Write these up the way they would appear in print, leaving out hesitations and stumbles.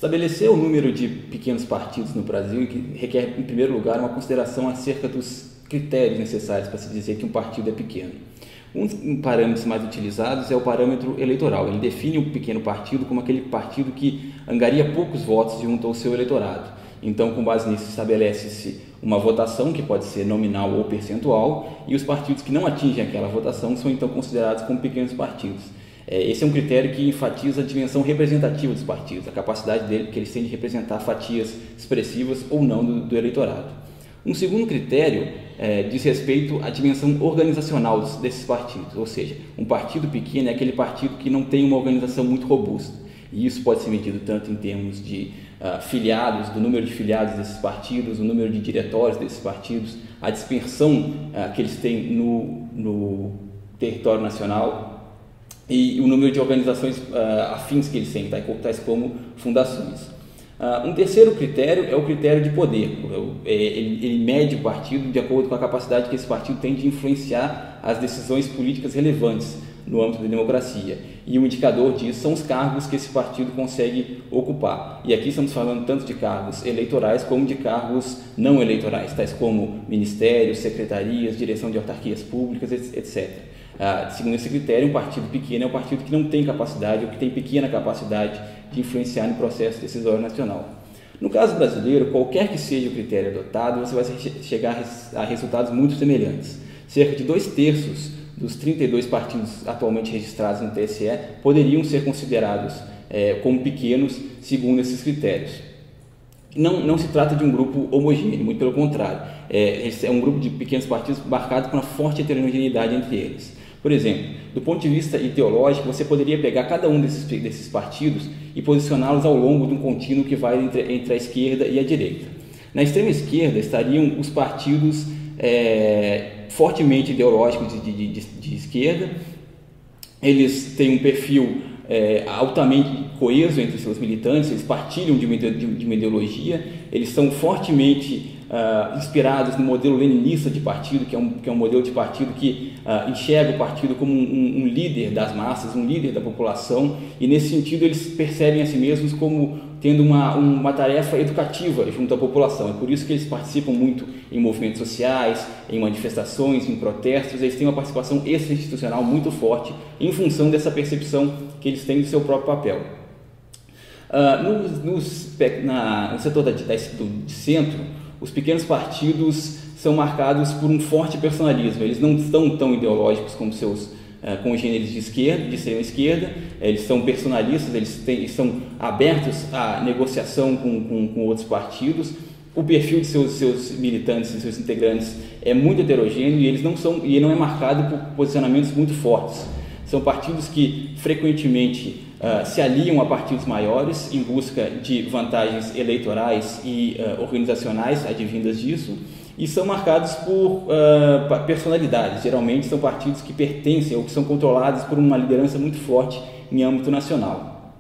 Estabelecer o número de pequenos partidos no Brasil requer, em primeiro lugar, uma consideração acerca dos critérios necessários para se dizer que um partido é pequeno. Um dos parâmetros mais utilizados é o parâmetro eleitoral. Ele define o pequeno partido como aquele partido que angaria poucos votos junto ao seu eleitorado. Então, com base nisso, estabelece-se uma votação que pode ser nominal ou percentual, e os partidos que não atingem aquela votação são então considerados como pequenos partidos. Esse é um critério que enfatiza a dimensão representativa dos partidos, a capacidade que eles têm de representar fatias expressivas ou não do eleitorado. Um segundo critério diz respeito à dimensão organizacional desses partidos, ou seja, um partido pequeno é aquele partido que não tem uma organização muito robusta, e isso pode ser medido tanto em termos de filiados, do número de filiados desses partidos, o número de diretórios desses partidos, a dispersão que eles têm no território nacional, e o número de organizações afins que eles têm, tais como fundações. Um terceiro critério é o critério de poder. Ele mede o partido de acordo com a capacidade que esse partido tem de influenciar as decisões políticas relevantes no âmbito da democracia. E um indicador disso são os cargos que esse partido consegue ocupar. E aqui estamos falando tanto de cargos eleitorais como de cargos não eleitorais, tais como ministérios, secretarias, direção de autarquias públicas, etc. Segundo esse critério, um partido pequeno é um partido que não tem capacidade ou que tem pequena capacidade de influenciar no processo decisório nacional. No caso brasileiro, qualquer que seja o critério adotado, você vai chegar a resultados muito semelhantes. Cerca de 2/3 dos 32 partidos atualmente registrados no TSE poderiam ser considerados como pequenos, segundo esses critérios. Não se trata de um grupo homogêneo, muito pelo contrário. É um grupo de pequenos partidos marcado por uma forte heterogeneidade entre eles. Por exemplo, do ponto de vista ideológico, você poderia pegar cada um desses partidos e posicioná-los ao longo de um contínuo que vai entre a esquerda e a direita. Na extrema esquerda estariam os partidos fortemente ideológicos de esquerda. Eles têm um perfil altamente coeso entre seus militantes, eles partilham de uma ideologia, eles são fortemente inspirados no modelo leninista de partido, que é um modelo de partido que enxerga o partido como um líder das massas, um líder da população, e nesse sentido eles percebem a si mesmos como tendo uma tarefa educativa junto à população. É por isso que eles participam muito em movimentos sociais, em manifestações, em protestos. Eles têm uma participação extra-institucional muito forte em função dessa percepção que eles têm do seu próprio papel. No setor de centro, os pequenos partidos são marcados por um forte personalismo. Eles não estão tão ideológicos como seus congêneres de extrema esquerda. Eles são personalistas, eles são abertos à negociação com outros partidos. O perfil de seus militantes e seus integrantes é muito heterogêneo e não é marcado por posicionamentos muito fortes. São partidos que frequentemente se aliam a partidos maiores em busca de vantagens eleitorais e organizacionais advindas disso, e são marcados por personalidades. Geralmente são partidos que pertencem ou que são controlados por uma liderança muito forte em âmbito nacional.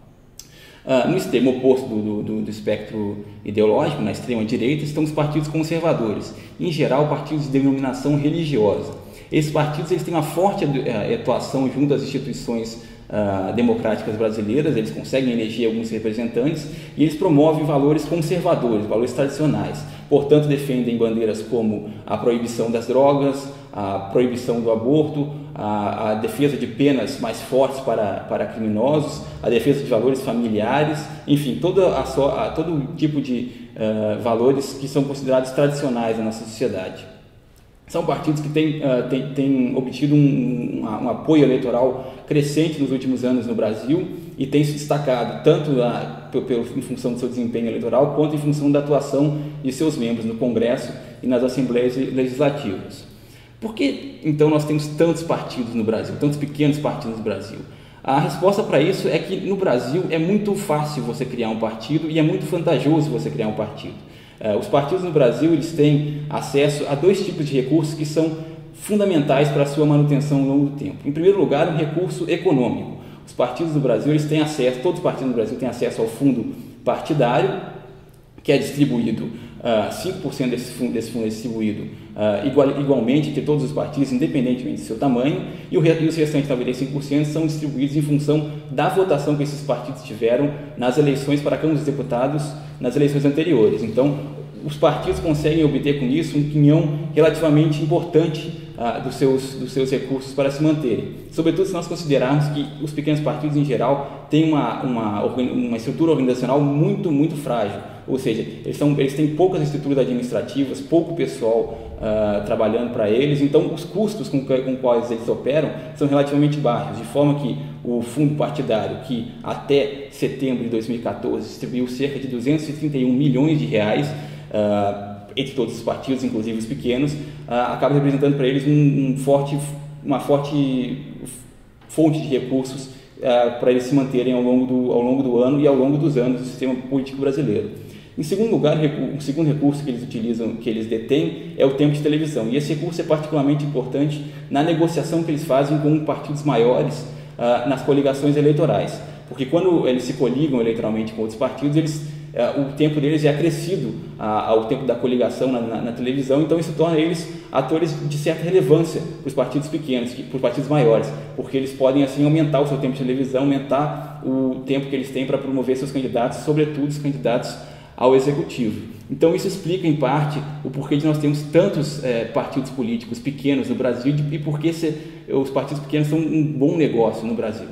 No extremo oposto do espectro ideológico, na extrema direita, estão os partidos conservadores, em geral partidos de denominação religiosa. Esses partidos eles têm uma forte atuação junto às instituições democráticas brasileiras, eles conseguem eleger alguns representantes e eles promovem valores conservadores, valores tradicionais. Portanto, defendem bandeiras como a proibição das drogas, a proibição do aborto, a defesa de penas mais fortes para criminosos, a defesa de valores familiares, enfim, todo tipo de valores que são considerados tradicionais na nossa sociedade. São partidos que têm obtido um apoio eleitoral crescente nos últimos anos no Brasil e têm se destacado tanto em função do seu desempenho eleitoral quanto em função da atuação de seus membros no Congresso e nas Assembleias Legislativas. Por que, então, nós temos tantos partidos no Brasil, tantos pequenos partidos no Brasil? A resposta para isso é que no Brasil é muito fácil você criar um partido e é muito vantajoso você criar um partido. Os partidos no Brasil eles têm acesso a dois tipos de recursos que são fundamentais para a sua manutenção ao longo do tempo. Em primeiro lugar, um recurso econômico. Os partidos do Brasil eles têm acesso, todos os partidos do Brasil têm acesso ao fundo partidário, que é distribuído 5% desse fundo é distribuído igualmente entre todos os partidos, independentemente do seu tamanho, e os restantes 95% são distribuídos em função da votação que esses partidos tiveram nas eleições para a Câmara dos Deputados nas eleições anteriores. Então, os partidos conseguem obter com isso um quinhão relativamente importante dos seus recursos para se manterem. Sobretudo se nós considerarmos que os pequenos partidos em geral têm uma estrutura organizacional muito frágil, ou seja, eles têm poucas estruturas administrativas, pouco pessoal trabalhando para eles, então os custos com quais eles operam são relativamente baixos, de forma que o fundo partidário, que até setembro de 2014 distribuiu cerca de 231 milhões de reais entre todos os partidos, inclusive os pequenos, acaba representando para eles uma forte fonte de recursos para eles se manterem ao longo do ano e ao longo dos anos do sistema político brasileiro. Em segundo lugar, o segundo recurso que eles utilizam, que eles detêm, é o tempo de televisão, e esse recurso é particularmente importante na negociação que eles fazem com partidos maiores nas coligações eleitorais, porque quando eles se coligam eleitoralmente com outros partidos, o tempo deles é acrescido ao tempo da coligação na televisão, então isso torna eles atores de certa relevância para os partidos pequenos, para os partidos maiores, porque eles podem assim aumentar o seu tempo de televisão, aumentar o tempo que eles têm para promover seus candidatos, sobretudo os candidatos ao executivo. Então isso explica em parte o porquê de nós termos tantos partidos políticos pequenos no Brasil e porque os partidos pequenos são um bom negócio no Brasil.